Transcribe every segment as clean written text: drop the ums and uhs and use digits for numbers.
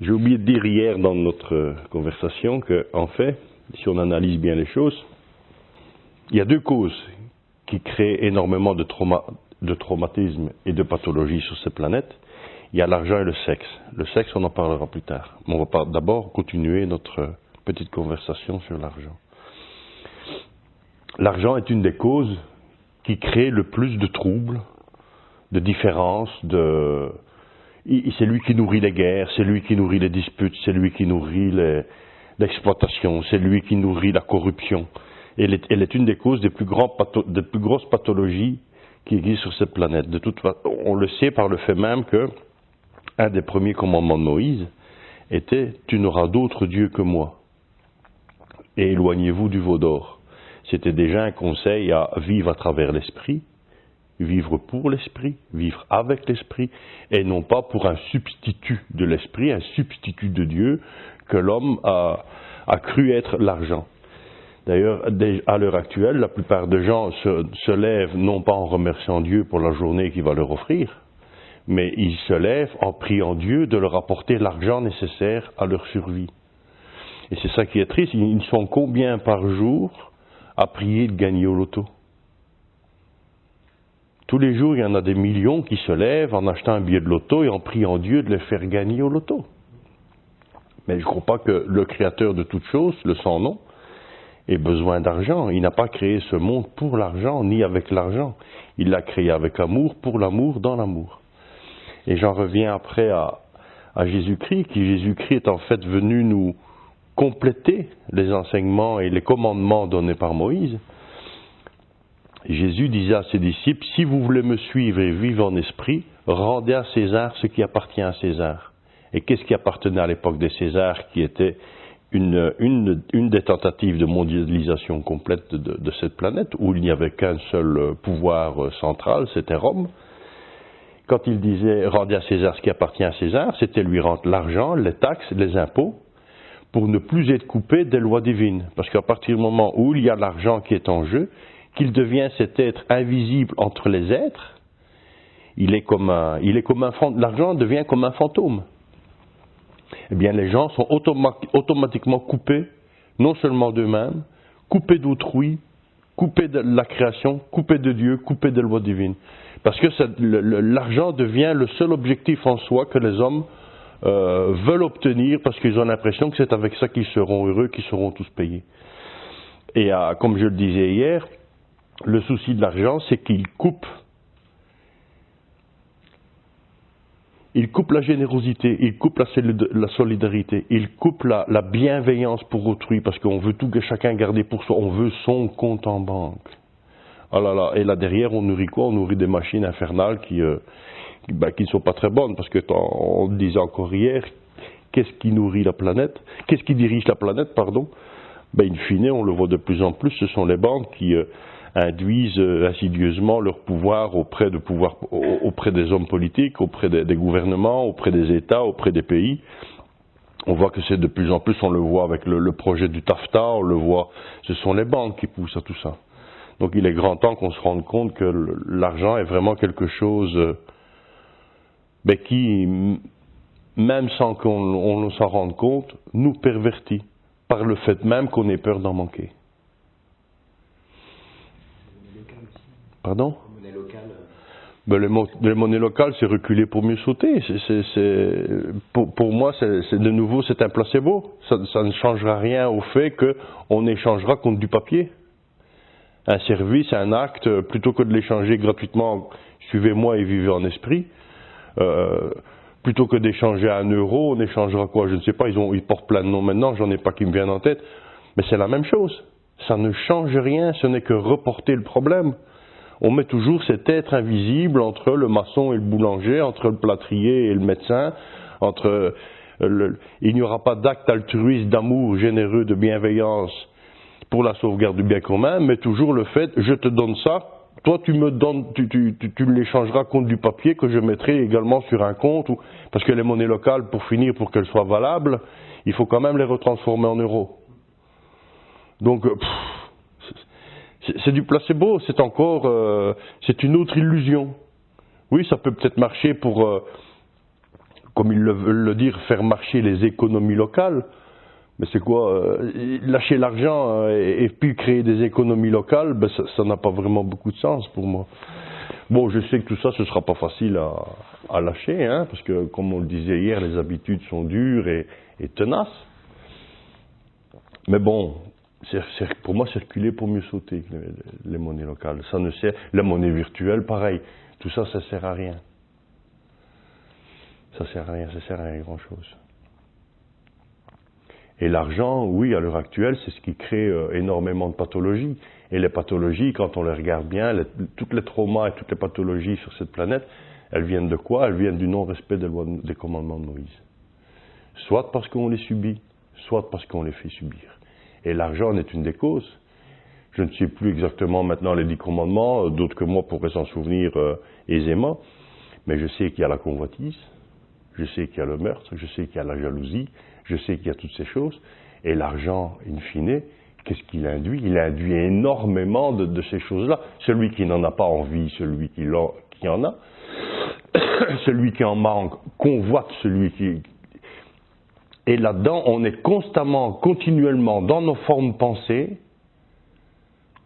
J'ai oublié de dire hier dans notre conversation que, en fait, si on analyse bien les choses, il y a deux causes qui créent énormément de traumatismes et de pathologies sur cette planète. Il y a l'argent et le sexe. Le sexe, on en parlera plus tard. Mais on va d'abord continuer notre petite conversation sur l'argent. L'argent est une des causes qui crée le plus de troubles, de différences, c'est lui qui nourrit les guerres, c'est lui qui nourrit les disputes, c'est lui qui nourrit l'exploitation, c'est lui qui nourrit la corruption. Elle est une des causes des plus grosses pathologies qui existent sur cette planète. De toute façon, on le sait par le fait même que un des premiers commandements de Moïse était « Tu n'auras d'autre Dieu que moi, et éloignez-vous du veau d'or ». C'était déjà un conseil à vivre à travers l'esprit, vivre pour l'esprit, vivre avec l'esprit, et non pas pour un substitut de l'esprit, un substitut de Dieu que l'homme a cru être l'argent. D'ailleurs, à l'heure actuelle, la plupart des gens se lèvent non pas en remerciant Dieu pour la journée qu'il va leur offrir, mais ils se lèvent en priant Dieu de leur apporter l'argent nécessaire à leur survie. Et c'est ça qui est triste, ils sont combien par jour à prier de gagner au loto? Tous les jours, il y en a des millions qui se lèvent en achetant un billet de loto et en priant Dieu de les faire gagner au loto. Mais je ne crois pas que le créateur de toutes choses, le sans nom, ait besoin d'argent. Il n'a pas créé ce monde pour l'argent, ni avec l'argent. Il l'a créé avec amour, pour l'amour, dans l'amour. Et j'en reviens après à Jésus-Christ, qui Jésus-Christ est en fait venu nous compléter les enseignements et les commandements donnés par Moïse. Jésus disait à ses disciples, si vous voulez me suivre et vivre en esprit, rendez à César ce qui appartient à César. Et qu'est-ce qui appartenait à l'époque des Césars, qui était une des tentatives de mondialisation complète de cette planète, où il n'y avait qu'un seul pouvoir central, c'était Rome. Quand il disait rendez à César ce qui appartient à César, c'était lui rendre l'argent, les taxes, les impôts, pour ne plus être coupé des lois divines. Parce qu'à partir du moment où il y a l'argent qui est en jeu, qu'il devient cet être invisible entre les êtres, l'argent devient comme un fantôme. Eh bien, les gens sont automatiquement coupés, non seulement d'eux-mêmes, coupés d'autrui, coupés de la création, coupés de Dieu, coupés des lois divines. Parce que l'argent devient le seul objectif en soi que les hommes veulent obtenir, parce qu'ils ont l'impression que c'est avec ça qu'ils seront heureux, qu'ils seront tous payés. Et comme je le disais hier, le souci de l'argent, c'est qu'il coupe la générosité, il coupe la solidarité, il coupe la bienveillance pour autrui, parce qu'on veut tout que chacun garder pour soi, on veut son compte en banque. Oh là là, et là derrière, on nourrit quoi? On nourrit des machines infernales qui ne sont pas très bonnes, parce que on le disait encore hier, qu'est-ce qui nourrit la planète? Qu'est-ce qui dirige la planète, pardon? In fine, on le voit de plus en plus, ce sont les banques qui induisent insidieusement leur pouvoir auprès des hommes politiques, auprès des gouvernements, auprès des États, auprès des pays. On voit que c'est de plus en plus, on le voit avec le projet du TAFTA, on le voit, ce sont les banques qui poussent à tout ça. Donc il est grand temps qu'on se rende compte que l'argent est vraiment quelque chose qui, même sans qu'on s'en rende compte, nous pervertit par le fait même qu'on ait peur d'en manquer. Pardon? Les monnaies locales, c'est reculer pour mieux sauter. Pour moi, de nouveau, c'est un placebo. Ça ne changera rien au fait qu'on échangera contre du papier. Un service, un acte, plutôt que de l'échanger gratuitement, suivez-moi et vivez en esprit, plutôt que d'échanger à 1 euro, on échangera quoi? Je ne sais pas, ils portent plein de noms maintenant, j'en ai pas qui me viennent en tête. Mais c'est la même chose. Ça ne change rien, ce n'est que reporter le problème. On met toujours cet être invisible entre le maçon et le boulanger, entre le plâtrier et le médecin, il n'y aura pas d'acte altruiste, d'amour généreux, de bienveillance pour la sauvegarde du bien commun, mais toujours le fait, je te donne ça, toi tu me donnes, tu l'échangeras contre du papier que je mettrai également sur un compte, parce que les monnaies locales, pour finir, pour qu'elles soient valables, il faut quand même les retransformer en euros. Donc, c'est du placebo, c'est une autre illusion. Oui, ça peut peut-être marcher pour comme ils le veulent le dire, faire marcher les économies locales. Mais c'est quoi lâcher l'argent et puis créer des économies locales, ben ça n'a pas vraiment beaucoup de sens pour moi. Bon, je sais que tout ça, ce ne sera pas facile à lâcher, hein, parce que, comme on le disait hier, les habitudes sont dures et tenaces. Mais bon, pour moi, circuler pour mieux sauter, les monnaies locales. Ça ne sert, la monnaie virtuelle, pareil. Tout ça, ça ne sert à rien. Ça ne sert à rien, ça sert à rien grand-chose. Et l'argent, oui, à l'heure actuelle, c'est ce qui crée énormément de pathologies. Et les pathologies, quand on les regarde bien, toutes les traumas et toutes les pathologies sur cette planète, elles viennent de quoi? Elles viennent du non-respect des commandements de Moïse. Soit parce qu'on les subit, soit parce qu'on les fait subir. Et l'argent en est une des causes. Je ne sais plus exactement maintenant les 10 commandements, d'autres que moi pourraient s'en souvenir aisément, mais je sais qu'il y a la convoitise, je sais qu'il y a le meurtre, je sais qu'il y a la jalousie, je sais qu'il y a toutes ces choses, et l'argent, in fine, qu'est-ce qu'il induit? Il induit énormément de ces choses-là. Celui qui n'en a pas envie, celui qui en a, celui qui en manque, convoite celui qui... Et là-dedans, on est constamment, continuellement, dans nos formes pensées,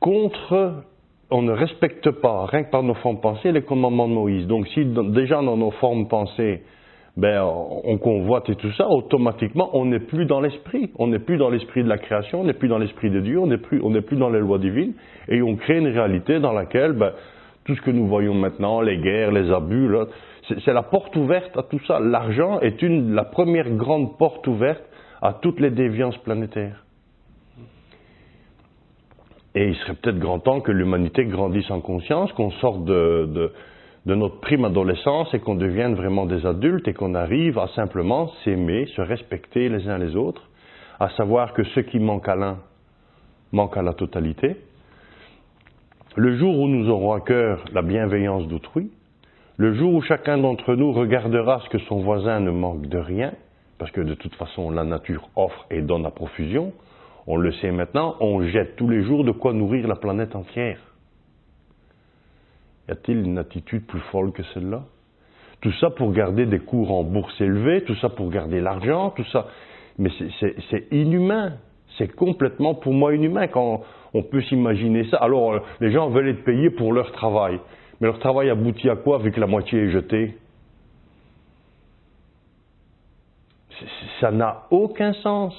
on ne respecte pas, rien que par nos formes pensées, les commandements de Moïse. Donc si déjà dans nos formes pensées, on convoite et tout ça, automatiquement, on n'est plus dans l'esprit. On n'est plus dans l'esprit de la création, on n'est plus dans l'esprit de Dieu, on n'est plus dans les lois divines, et on crée une réalité dans laquelle, tout ce que nous voyons maintenant, les guerres, les abus, là, c'est la porte ouverte à tout ça. L'argent est la première grande porte ouverte à toutes les déviances planétaires. Et il serait peut-être grand temps que l'humanité grandisse en conscience, qu'on sorte de notre prime adolescence et qu'on devienne vraiment des adultes et qu'on arrive à simplement s'aimer, se respecter les uns les autres, à savoir que ce qui manque à l'un manque à la totalité. Le jour où nous aurons à cœur la bienveillance d'autrui, le jour où chacun d'entre nous regardera ce que son voisin ne manque de rien, parce que de toute façon la nature offre et donne à profusion, on le sait maintenant, on jette tous les jours de quoi nourrir la planète entière. Y a-t-il une attitude plus folle que celle-là? Tout ça pour garder des cours en bourse élevés, tout ça pour garder l'argent, tout ça. Mais c'est inhumain. C'est complètement, pour moi, inhumain quand on peut s'imaginer ça. Alors, les gens veulent être payés pour leur travail. Mais leur travail aboutit à quoi vu que la moitié est jetée? Ça n'a aucun sens.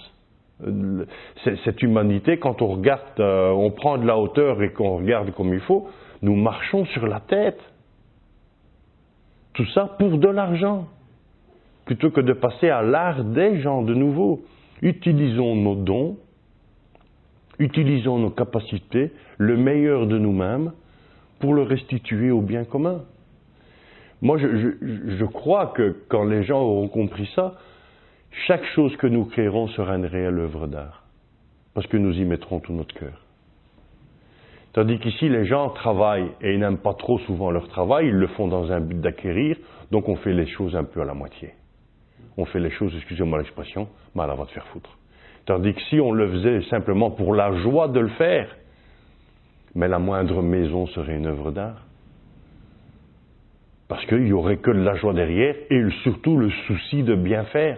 Cette humanité, quand on regarde, on prend de la hauteur et qu'on regarde comme il faut, nous marchons sur la tête. Tout ça pour de l'argent. Plutôt que de passer à l'art des gens de nouveau. Utilisons nos dons, utilisons nos capacités, le meilleur de nous-mêmes, pour le restituer au bien commun. Moi, je crois que quand les gens auront compris ça, chaque chose que nous créerons sera une réelle œuvre d'art. Parce que nous y mettrons tout notre cœur. Tandis qu'ici, les gens travaillent et ils n'aiment pas trop souvent leur travail, ils le font dans un but d'acquérir, donc on fait les choses un peu à la moitié. On fait les choses, excusez-moi l'expression, mais elle va te faire foutre. Tandis que si on le faisait simplement pour la joie de le faire, mais la moindre maison serait une œuvre d'art. Parce qu'il n'y aurait que de la joie derrière et surtout le souci de bien faire.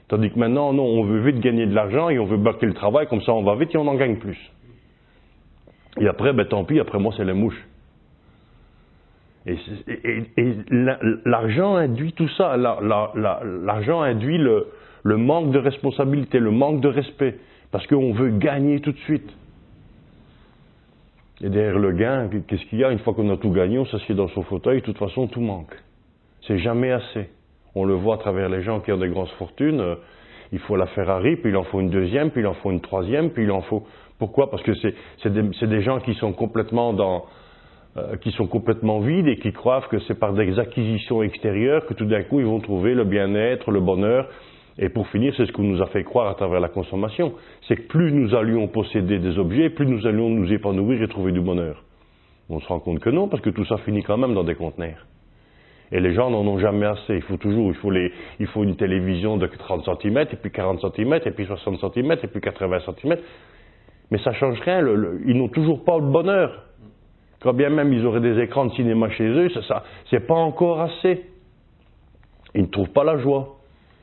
Tandis que maintenant, non, on veut vite gagner de l'argent et on veut bloquer le travail, comme ça on va vite et on en gagne plus. Et après, tant pis, après moi c'est les mouches. Et l'argent induit tout ça. L'argent induit le manque de responsabilité, le manque de respect. Parce qu'on veut gagner tout de suite. Et derrière le gain, qu'est-ce qu'il y a? Une fois qu'on a tout gagné, on s'assied dans son fauteuil, de toute façon tout manque. C'est jamais assez. On le voit à travers les gens qui ont des grosses fortunes. Il faut la Ferrari, puis il en faut une deuxième, puis il en faut une troisième, puis il en faut... Pourquoi? Parce que c'est des gens qui sont complètement vides et qui croient que c'est par des acquisitions extérieures que tout d'un coup ils vont trouver le bien-être, le bonheur. Et pour finir, c'est ce qu'on nous a fait croire à travers la consommation. C'est que plus nous allions posséder des objets, plus nous allions nous épanouir et trouver du bonheur. On se rend compte que non, parce que tout ça finit quand même dans des conteneurs. Et les gens n'en ont jamais assez. Il faut une télévision de 30 cm, et puis 40 cm, et puis 60 cm, et puis 80 cm. Mais ça ne change rien, ils n'ont toujours pas le bonheur. Quand bien même ils auraient des écrans de cinéma chez eux, c'est pas encore assez. Ils ne trouvent pas la joie.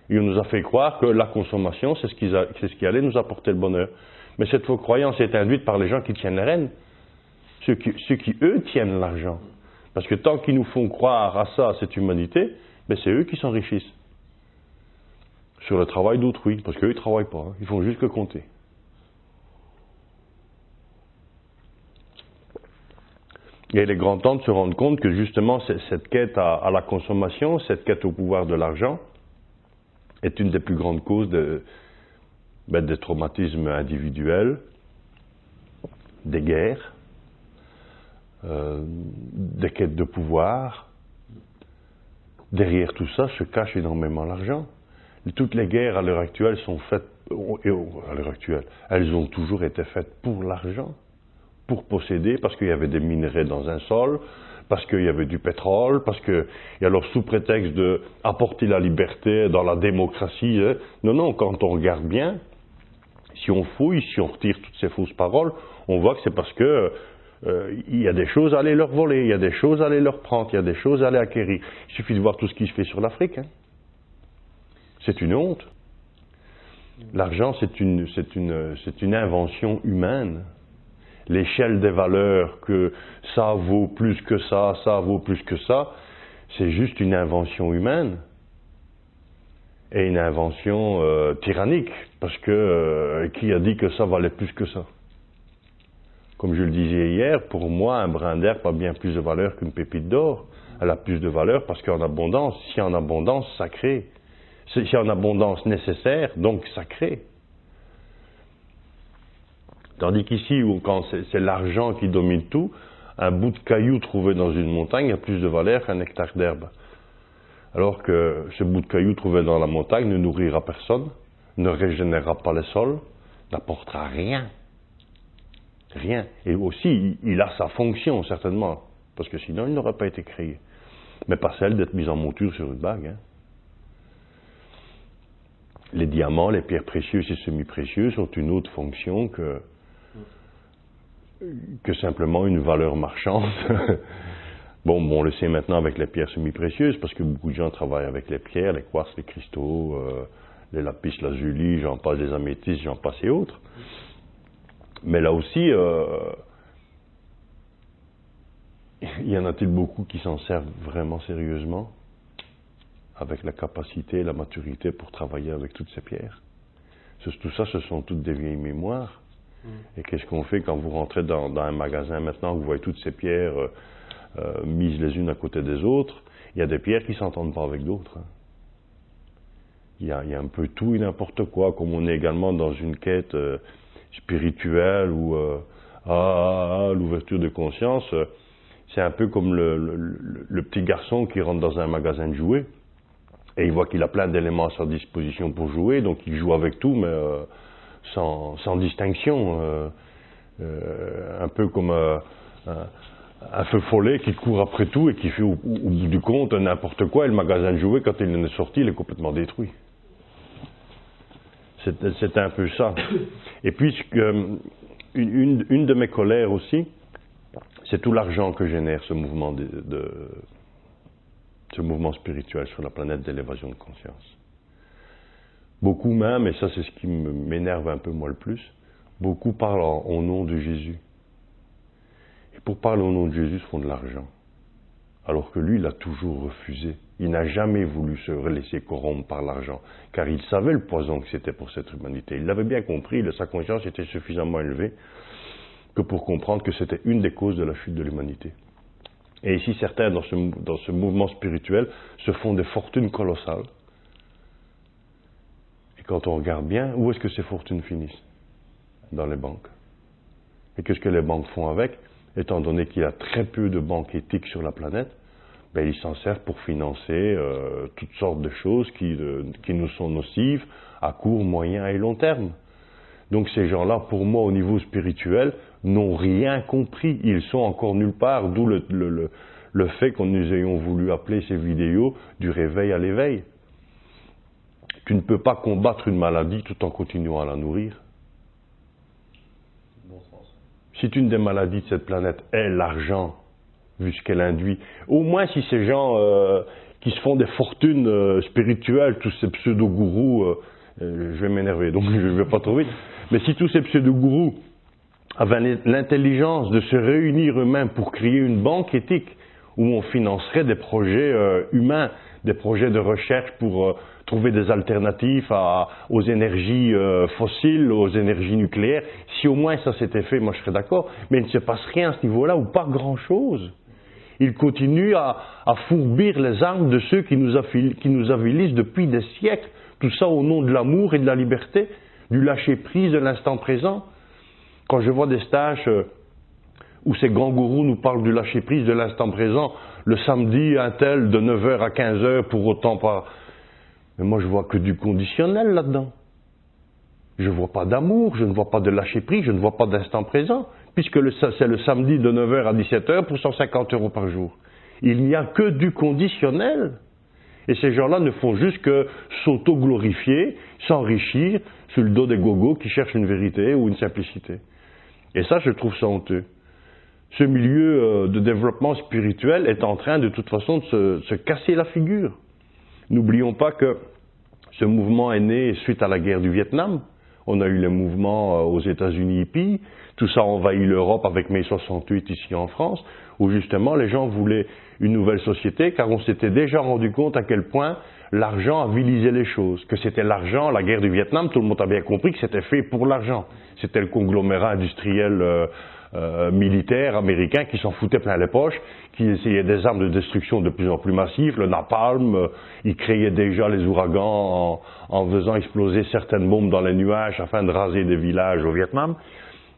Et on nous a fait croire que la consommation, c'est ce qui allait nous apporter le bonheur. Mais cette fausse croyance est induite par les gens qui tiennent les rênes. Ceux qui, eux, tiennent l'argent. Parce que tant qu'ils nous font croire à ça, à cette humanité, ben c'est eux qui s'enrichissent. Sur le travail d'autrui, parce qu'eux, ils ne travaillent pas, hein. Ils font juste que compter. Et il est grand temps de se rendre compte que justement, cette quête à la consommation, cette quête au pouvoir de l'argent, est une des plus grandes causes des traumatismes individuels, des guerres, des quêtes de pouvoir. Derrière tout ça se cache énormément l'argent. Toutes les guerres à l'heure actuelle sont faites, à l'heure actuelle, elles ont toujours été faites pour l'argent, pour posséder, parce qu'il y avait des minerais dans un sol, parce qu'il y avait du pétrole, et alors sous prétexte d'apporter la liberté dans la démocratie, non, quand on regarde bien, si on fouille, si on retire toutes ces fausses paroles, on voit que c'est parce que il y a des choses à aller leur voler, il y a des choses à aller leur prendre, il y a des choses à aller acquérir. Il suffit de voir tout ce qui se fait sur l'Afrique. Hein. C'est une honte. L'argent, c'est une invention humaine. L'échelle des valeurs, que ça vaut plus que ça vaut plus que ça, c'est juste une invention humaine. Et une invention tyrannique, parce que qui a dit que ça valait plus que ça? Comme je le disais hier, pour moi, un brin d'herbe a bien plus de valeur qu'une pépite d'or. Elle a plus de valeur parce qu'en abondance, si en abondance, ça crée. Si en abondance nécessaire, donc ça crée. Tandis qu'ici, quand c'est l'argent qui domine tout, un bout de caillou trouvé dans une montagne a plus de valeur qu'un hectare d'herbe. Alors que ce bout de caillou trouvé dans la montagne ne nourrira personne, ne régénérera pas les sols, n'apportera rien. Rien. Et aussi, il a sa fonction, certainement, parce que sinon, il n'aurait pas été créé. Mais pas celle d'être mis en monture sur une bague. Hein. Les diamants, les pierres précieuses et semi-précieuses ont une autre fonction que simplement une valeur marchande. Bon, on le sait maintenant avec les pierres semi-précieuses, parce que beaucoup de gens travaillent avec les pierres, les quartz, les cristaux, les lapis lazuli, j'en passe, les améthystes, j'en passe et autres. Mais là aussi, y en a-t-il beaucoup qui s'en servent vraiment sérieusement, avec la capacité et la maturité pour travailler avec toutes ces pierres? Tout ça, ce sont toutes des vieilles mémoires. Et qu'est-ce qu'on fait quand vous rentrez dans un magasin maintenant, vous voyez toutes ces pierres mises les unes à côté des autres? Il y a des pierres qui ne s'entendent pas avec d'autres. Hein. Il y a un peu tout et n'importe quoi, comme on est également dans une quête spirituelle ou l'ouverture de conscience. C'est un peu comme le petit garçon qui rentre dans un magasin de jouets et il voit qu'il a plein d'éléments à sa disposition pour jouer, donc il joue avec tout, mais sans distinction. Un peu comme un feu follet qui court après tout et qui fait au bout du compte n'importe quoi, et le magasin de jouets, quand il en est sorti, il est complètement détruit. C'est un peu ça. Et puis, une de mes colères aussi, c'est tout l'argent que génère ce mouvement ce mouvement spirituel sur la planète d'élévation de conscience. Beaucoup même, et ça c'est ce qui m'énerve un peu moi le plus, beaucoup parlent au nom de Jésus. Et pour parler au nom de Jésus, ils font de l'argent. Alors que lui, il a toujours refusé. Il n'a jamais voulu se laisser corrompre par l'argent, car il savait le poison que c'était pour cette humanité. Il l'avait bien compris, sa conscience était suffisamment élevée que pour comprendre que c'était une des causes de la chute de l'humanité. Et ici, certains, dans ce mouvement spirituel, se font des fortunes colossales. Et quand on regarde bien, où est-ce que ces fortunes finissent? Dans les banques. Et qu'est-ce que les banques font avec? Étant donné qu'il y a très peu de banques éthiques sur la planète, ben, ils s'en servent pour financer toutes sortes de choses qui nous sont nocives à court, moyen et long terme. Donc ces gens-là, pour moi, au niveau spirituel, n'ont rien compris. Ils sont encore nulle part, d'où le fait qu'on nous ayons voulu appeler ces vidéos du réveil à l'éveil. Tu ne peux pas combattre une maladie tout en continuant à la nourrir. Bon sens. Si une des maladies de cette planète est l'argent, vu ce qu'elle induit, au moins si ces gens qui se font des fortunes spirituelles, tous ces pseudo-gourous, je vais m'énerver, donc je ne vais pas trop vite, mais si tous ces pseudo-gourous avaient l'intelligence de se réunir eux-mêmes pour créer une banque éthique où on financerait des projets humains, des projets de recherche pour trouver des alternatives aux énergies fossiles, aux énergies nucléaires, si au moins ça s'était fait, moi je serais d'accord, mais il ne se passe rien à ce niveau-là, ou pas grand-chose. Ils continuent à fourbir les armes de ceux qui nous avilissent depuis des siècles, tout ça au nom de l'amour et de la liberté, du lâcher-prise de l'instant présent. Quand je vois des stages où ces grands gourous nous parlent du lâcher-prise de l'instant présent, le samedi, un tel de 9h à 15h, pour autant pas... Mais moi, je vois que du conditionnel là-dedans. Je ne vois pas d'amour, je ne vois pas de lâcher-prise, je ne vois pas d'instant présent, puisque c'est le samedi de 9h à 17h pour 150 € par jour. Il n'y a que du conditionnel. Et ces gens-là ne font juste que s'auto-glorifier, s'enrichir sur le dos des gogos qui cherchent une vérité ou une simplicité. Et ça, je trouve ça honteux. Ce milieu de développement spirituel est en train de toute façon de se casser la figure. N'oublions pas que ce mouvement est né suite à la guerre du Vietnam. On a eu les mouvements aux États-Unis hippies, tout ça a envahi l'Europe avec mai 68 ici en France, où justement les gens voulaient une nouvelle société, car on s'était déjà rendu compte à quel point l'argent avilisait les choses, que c'était l'argent, la guerre du Vietnam, tout le monde a bien compris que c'était fait pour l'argent. C'était le conglomérat industriel militaire américain qui s'en foutait plein les poches, qui essayait des armes de destruction de plus en plus massives, le napalm, il créait déjà les ouragans en faisant exploser certaines bombes dans les nuages afin de raser des villages au Vietnam.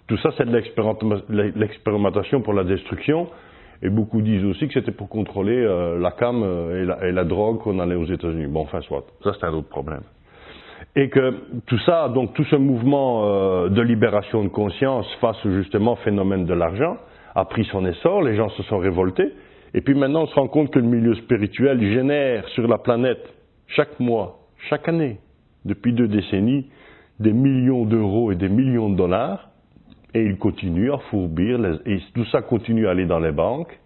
Tout ça, c'est de l'expérimentation pour la destruction. Et beaucoup disent aussi que c'était pour contrôler la cam et la drogue qu'on allait aux États-Unis. Bon, enfin, soit. Ça, c'est un autre problème. Et que tout ça, donc tout ce mouvement de libération de conscience face justement au phénomène de l'argent, a pris son essor, les gens se sont révoltés. Et puis maintenant, on se rend compte que le milieu spirituel génère sur la planète, chaque mois, chaque année, depuis 2 décennies, des millions d'euros et des millions de dollars. Et ils continuent à fourbir, et tout ça continue à aller dans les banques,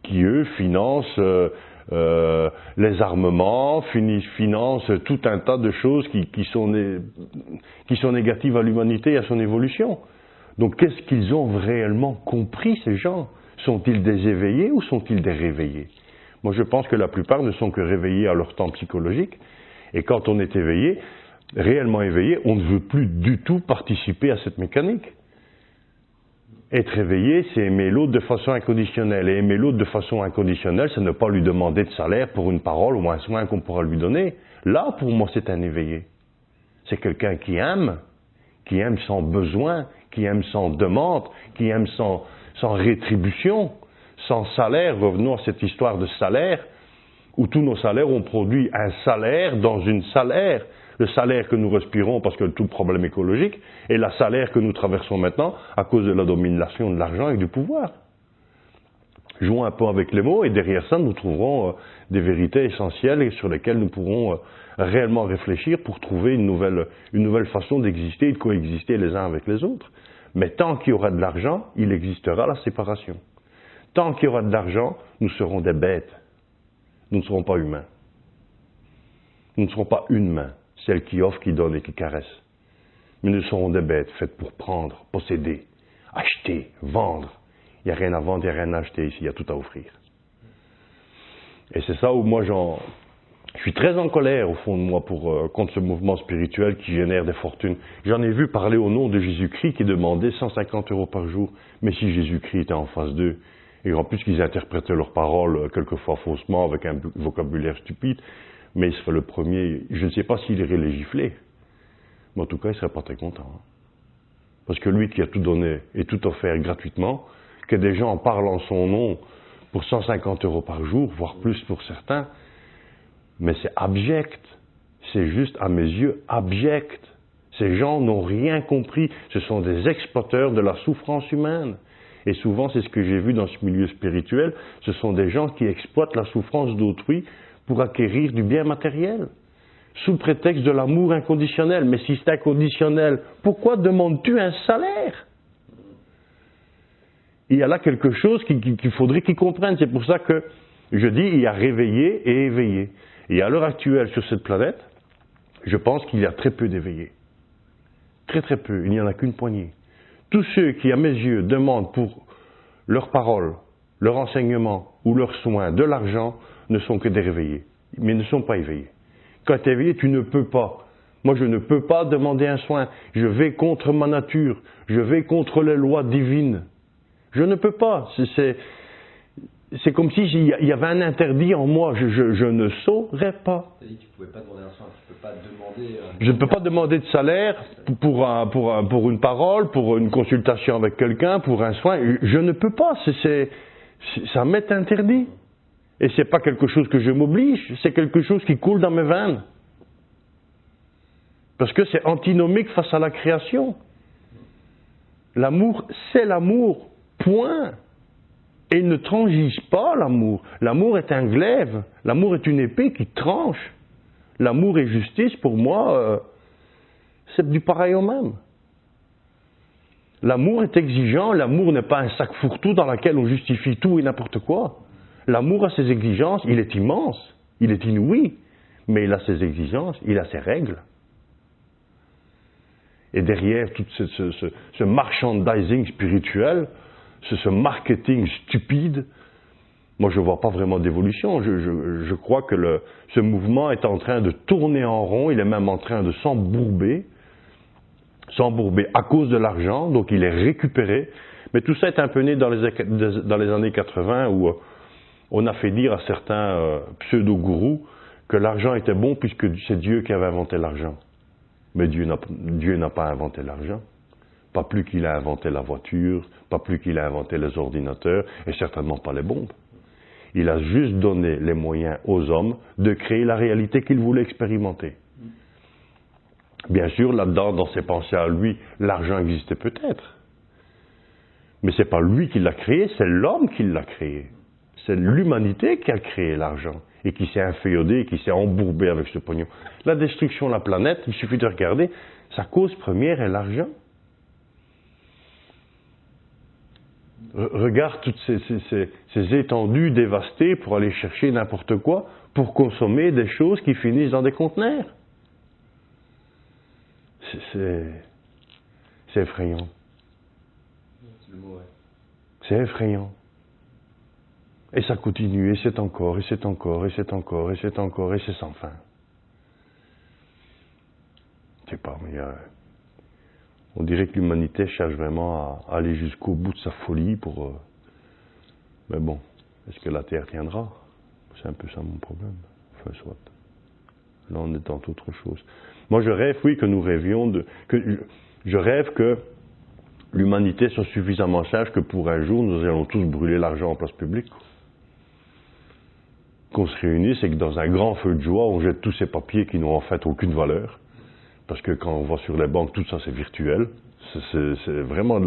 qui eux financent les armements, financent tout un tas de choses qui sont négatives à l'humanité et à son évolution. Donc qu'est-ce qu'ils ont réellement compris, ces gens? Sont-ils des éveillés ou sont-ils des réveillés? Moi je pense que la plupart ne sont que réveillés à leur temps psychologique, et quand on est éveillé, réellement éveillé, on ne veut plus du tout participer à cette mécanique. Être éveillé, c'est aimer l'autre de façon inconditionnelle. Et aimer l'autre de façon inconditionnelle, c'est ne pas lui demander de salaire pour une parole ou un soin qu'on pourra lui donner. Là, pour moi, c'est un éveillé. C'est quelqu'un qui aime sans besoin, qui aime sans demande, qui aime sans rétribution, sans salaire. Revenons à cette histoire de salaire, où tous nos salaires ont produit un salaire dans une salaire. Le salaire que nous respirons parce que tout le problème écologique, et la salaire que nous traversons maintenant à cause de la domination de l'argent et du pouvoir. Jouons un peu avec les mots, et derrière ça, nous trouverons des vérités essentielles sur lesquelles nous pourrons réellement réfléchir pour trouver une nouvelle façon d'exister et de coexister les uns avec les autres. Mais tant qu'il y aura de l'argent, il existera la séparation. Tant qu'il y aura de l'argent, nous serons des bêtes. Nous ne serons pas humains. Nous ne serons pas une main, celle qui offre, qui donne et qui caresse. Mais nous serons des bêtes faites pour prendre, posséder, acheter, vendre. Il n'y a rien à vendre, il n'y a rien à acheter ici, il y a tout à offrir. Et c'est ça où moi je suis très en colère au fond de moi contre ce mouvement spirituel qui génère des fortunes. J'en ai vu parler au nom de Jésus-Christ qui demandait 150 € par jour. Mais si Jésus-Christ était en face d'eux, et en plus qu'ils interprétaient leurs paroles quelquefois faussement avec un vocabulaire stupide, mais il serait le premier, je ne sais pas s'il irait les gifler, mais en tout cas il ne serait pas très content. Hein. Parce que lui qui a tout donné et tout offert gratuitement, que des gens parlent en son nom pour 150 € par jour, voire plus pour certains, mais c'est abject, c'est juste à mes yeux abject. Ces gens n'ont rien compris, ce sont des exploiteurs de la souffrance humaine. Et souvent c'est ce que j'ai vu dans ce milieu spirituel, ce sont des gens qui exploitent la souffrance d'autrui pour acquérir du bien matériel, sous prétexte de l'amour inconditionnel. Mais si c'est inconditionnel, pourquoi demandes-tu un salaire? Il y a là quelque chose qu'il faudrait qu'ils comprennent. C'est pour ça que Je dis, il y a réveillé et éveillé. Et à l'heure actuelle, sur cette planète, je pense qu'il y a très peu d'éveillés. Très très peu, il n'y en a qu'une poignée. Tous ceux qui, à mes yeux, demandent pour leurs paroles, leur enseignement ou leurs soins de l'argent, ne sont que des réveillés, mais ne sont pas éveillés. Quand tu es éveillé, tu ne peux pas. Moi, je ne peux pas demander un soin. Je vais contre ma nature. Je vais contre les lois divines. Je ne peux pas. C'est comme s'il y avait un interdit en moi. Je ne saurais pas. Tu ne pouvais pas demander un soin. Tu peux pas demander... Je ne peux pas demander de salaire pour une parole, pour une consultation avec quelqu'un, pour un soin. Je ne peux pas. Ça m'est interdit. Et c'est pas quelque chose que je m'oblige. C'est quelque chose qui coule dans mes veines. Parce que c'est antinomique face à la création. L'amour, c'est l'amour. Point. Et il ne transige pas l'amour. L'amour est un glaive. L'amour est une épée qui tranche. L'amour et justice, pour moi, c'est du pareil au même. L'amour est exigeant. L'amour n'est pas un sac fourre-tout dans lequel on justifie tout et n'importe quoi. L'amour a ses exigences. Il est immense. Il est inouï. Mais il a ses exigences. Il a ses règles. Et derrière tout ce merchandising spirituel, ce marketing stupide, moi je ne vois pas vraiment d'évolution. Je crois que ce mouvement est en train de tourner en rond, il est même en train de s'embourber à cause de l'argent, donc il est récupéré. Mais tout ça est un peu né dans les années 80 où on a fait dire à certains pseudo-gourous que l'argent était bon puisque c'est Dieu qui avait inventé l'argent. Mais Dieu n'a pas inventé l'argent. Pas plus qu'il a inventé la voiture, pas plus qu'il a inventé les ordinateurs, et certainement pas les bombes. Il a juste donné les moyens aux hommes de créer la réalité qu'ils voulaient expérimenter. Bien sûr, là-dedans, dans ses pensées à lui, l'argent existait peut-être. Mais c'est pas lui qui l'a créé, c'est l'homme qui l'a créé. C'est l'humanité qui a créé l'argent et qui s'est inféodé, qui s'est embourbé avec ce pognon. La destruction de la planète, il suffit de regarder, sa cause première est l'argent. Regarde toutes ces étendues dévastées pour aller chercher n'importe quoi, pour consommer des choses qui finissent dans des conteneurs. C'est effrayant. C'est le mot, ouais. C'est effrayant. Et ça continue, et c'est encore, et c'est encore, et c'est encore, et c'est encore, et c'est sans fin. Je sais pas, mais on dirait que l'humanité cherche vraiment à aller jusqu'au bout de sa folie pour... Mais bon, est-ce que la Terre tiendra? C'est un peu ça mon problème. Enfin, soit. Là, on est dans autre chose. Moi, je rêve, oui, que nous rêvions je rêve que l'humanité soit suffisamment sage que pour un jour, nous allons tous brûler l'argent en place publique. Qu'on se réunisse et que dans un grand feu de joie, on jette tous ces papiers qui n'ont en fait aucune valeur. Parce que quand on va sur les banques, tout ça c'est virtuel. C'est vraiment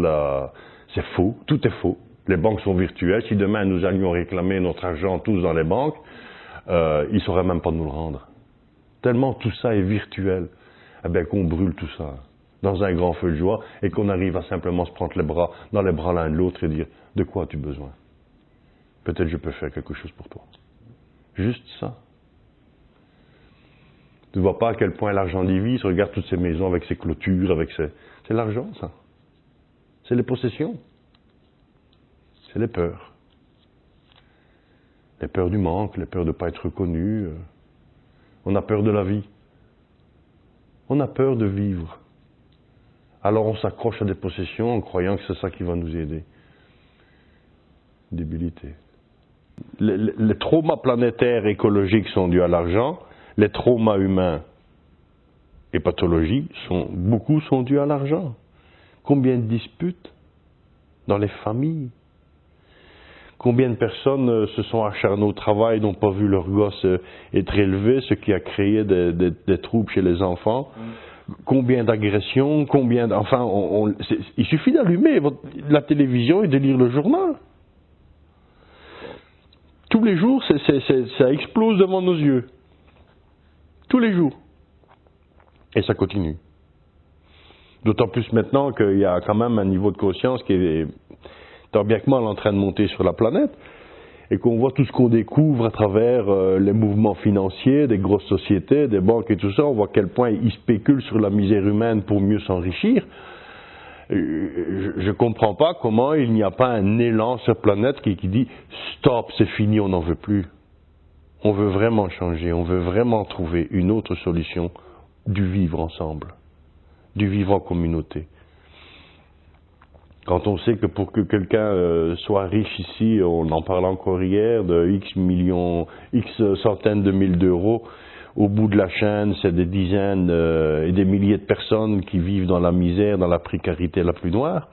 c'est faux, tout est faux. Les banques sont virtuelles. Si demain nous allions réclamer notre argent tous dans les banques, ils ne sauraient même pas nous le rendre. Tellement tout ça est virtuel. Eh bien qu'on brûle tout ça dans un grand feu de joie et qu'on arrive à simplement se prendre dans les bras l'un de l'autre et dire « De quoi as-tu besoin? Peut-être je peux faire quelque chose pour toi. » Juste ça. Tu ne vois pas à quel point l'argent divise. Regarde toutes ces maisons avec ses clôtures, c'est l'argent, ça. C'est les possessions. C'est les peurs. Les peurs du manque, les peurs de ne pas être reconnu. On a peur de la vie. On a peur de vivre. Alors on s'accroche à des possessions en croyant que c'est ça qui va nous aider. Débilité. Les traumas planétaires écologiques sont dus à l'argent. Les traumas humains et pathologies beaucoup sont dus à l'argent. Combien de disputes dans les familles? Combien de personnes se sont acharnées au travail, n'ont pas vu leur gosse être élevé, ce qui a créé des troubles chez les enfants? Combien d'agressions? Il suffit d'allumer la télévision et de lire le journal. Tous les jours, ça explose devant nos yeux. Tous les jours. Et ça continue. D'autant plus maintenant qu'il y a quand même un niveau de conscience qui est tant bien que mal en train de monter sur la planète. et qu'on voit tout ce qu'on découvre à travers les mouvements financiers, des grosses sociétés, des banques et tout ça, on voit à quel point ils spéculent sur la misère humaine pour mieux s'enrichir. Je ne comprends pas comment il n'y a pas un élan sur la planète qui dit « Stop, c'est fini, on n'en veut plus ». On veut vraiment changer, on veut vraiment trouver une autre solution du vivre ensemble, du vivre en communauté. Quand on sait que pour que quelqu'un soit riche ici, on en parlait encore hier, de X millions, X centaines de mille d'euros, au bout de la chaîne, c'est des dizaines et des milliers de personnes qui vivent dans la misère, dans la précarité la plus noire.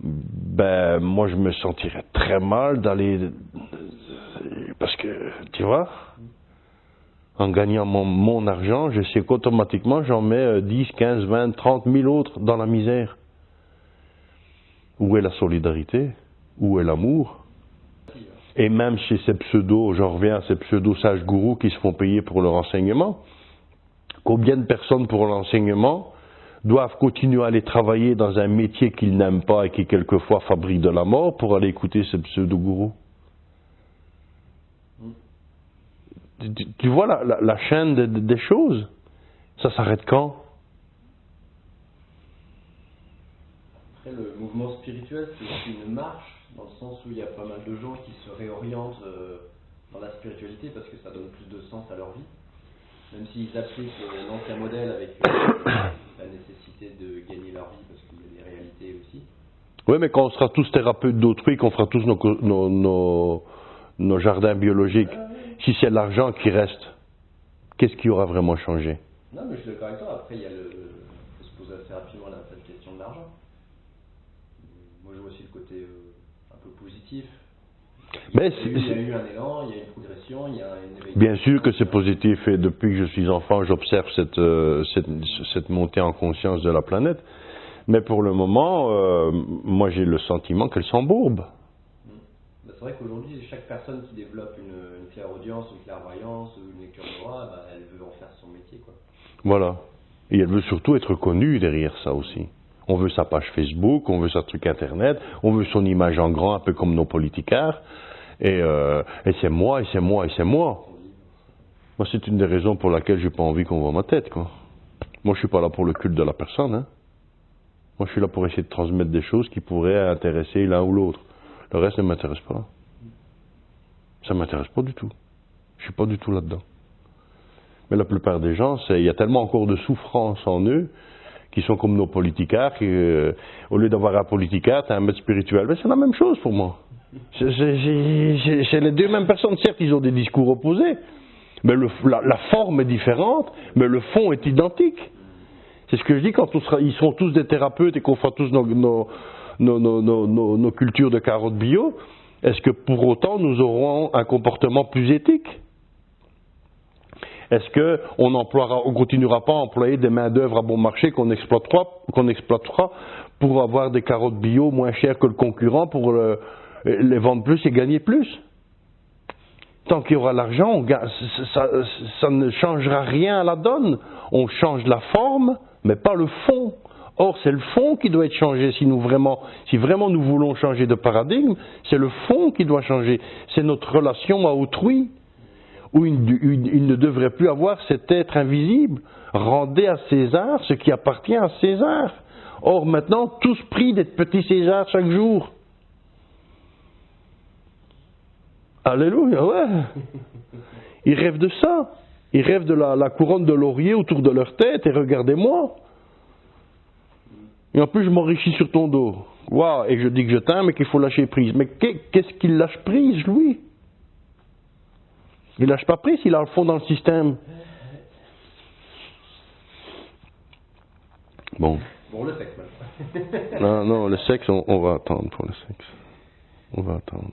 Ben, moi, je me sentirais très mal d'aller... Parce que, tu vois, en gagnant mon argent, je sais qu'automatiquement, j'en mets 10, 15, 20, 30 000 autres dans la misère. Où est la solidarité? Où est l'amour? Et même chez ces pseudos, j'en reviens à ces pseudo-sages gourous qui se font payer pour leur enseignement. Combien de personnes pour l'enseignement doivent continuer à aller travailler dans un métier qu'ils n'aiment pas et qui quelquefois fabrique de la mort pour aller écouter ces pseudo-gourous? Tu vois la chaîne des choses? Ça s'arrête quand? Après, le mouvement spirituel, c'est aussi une marche, dans le sens où il y a pas mal de gens qui se réorientent dans la spiritualité parce que ça donne plus de sens à leur vie. Même s'ils appliquent l'ancien modèle avec la nécessité de gagner leur vie parce qu'il y a des réalités aussi. Oui, mais quand on sera tous thérapeutes d'autrui, qu'on fera tous nos jardins biologiques, si c'est l'argent qui reste, qu'est-ce qui aura vraiment changé? Non, mais je suis d'accord avec toi. Après, il faut se poser assez rapidement cette question de l'argent. Moi, je vois aussi le côté un peu positif. Mais il y a eu un élan, il y a une progression, il y a une éveil. Bien sûr que c'est positif, et depuis que je suis enfant, j'observe cette montée en conscience de la planète. Mais pour le moment, moi j'ai le sentiment qu'elle s'embourbe. C'est vrai qu'aujourd'hui, chaque personne qui développe une clairaudience, une clairvoyance ou une lecture de voix, elle veut en faire son métier, quoi. Voilà. Et elle veut surtout être connue derrière ça aussi. On veut sa page Facebook, on veut sa truc internet, on veut son image en grand, un peu comme nos politicards. Et c'est moi, et c'est moi, et c'est moi. Moi, c'est une des raisons pour laquelle j'ai pas envie qu'on voit ma tête, quoi. Moi, je suis pas là pour le culte de la personne, hein. Moi, je suis là pour essayer de transmettre des choses qui pourraient intéresser l'un ou l'autre. Le reste ne m'intéresse pas. Ça ne m'intéresse pas du tout. Je suis pas du tout là-dedans. Mais la plupart des gens, il y a tellement encore de souffrance en eux, qui sont comme nos politicards, qui, au lieu d'avoir un politicard, tu as un maître spirituel. Mais c'est la même chose pour moi. C'est les deux mêmes personnes. Certes, ils ont des discours opposés, mais la forme est différente, mais le fond est identique. C'est ce que je dis quand ils seront tous des thérapeutes et qu'on fera tous nos cultures de carottes bio. Est-ce que pour autant nous aurons un comportement plus éthique? Est-ce qu'on continuera pas à employer des main-d'œuvre à bon marché qu'on exploitera pour avoir des carottes bio moins chères que le concurrent pour les vendre plus et gagner plus? Tant qu'il y aura l'argent, ça ne changera rien à la donne. On change la forme, mais pas le fond. Or, c'est le fond qui doit être changé. Si vraiment nous voulons changer de paradigme, c'est le fond qui doit changer. C'est notre relation à autrui, où il ne devrait plus avoir cet être invisible. Rendez à César ce qui appartient à César. Or, maintenant, tous prient d'être petits César chaque jour. Alléluia, ouais. Ils rêvent de ça. Ils rêvent de la couronne de laurier autour de leur tête, et regardez-moi. Et en plus, je m'enrichis sur ton dos. Waouh, et je dis que je t'aime et qu'il faut lâcher prise. Mais qu'est-ce qu'il lâche prise, lui? Il lâche pas prise, il a le fond dans le système. Bon. Bon, le sexe, maintenant. Non, le sexe, on va attendre pour le sexe. On va attendre.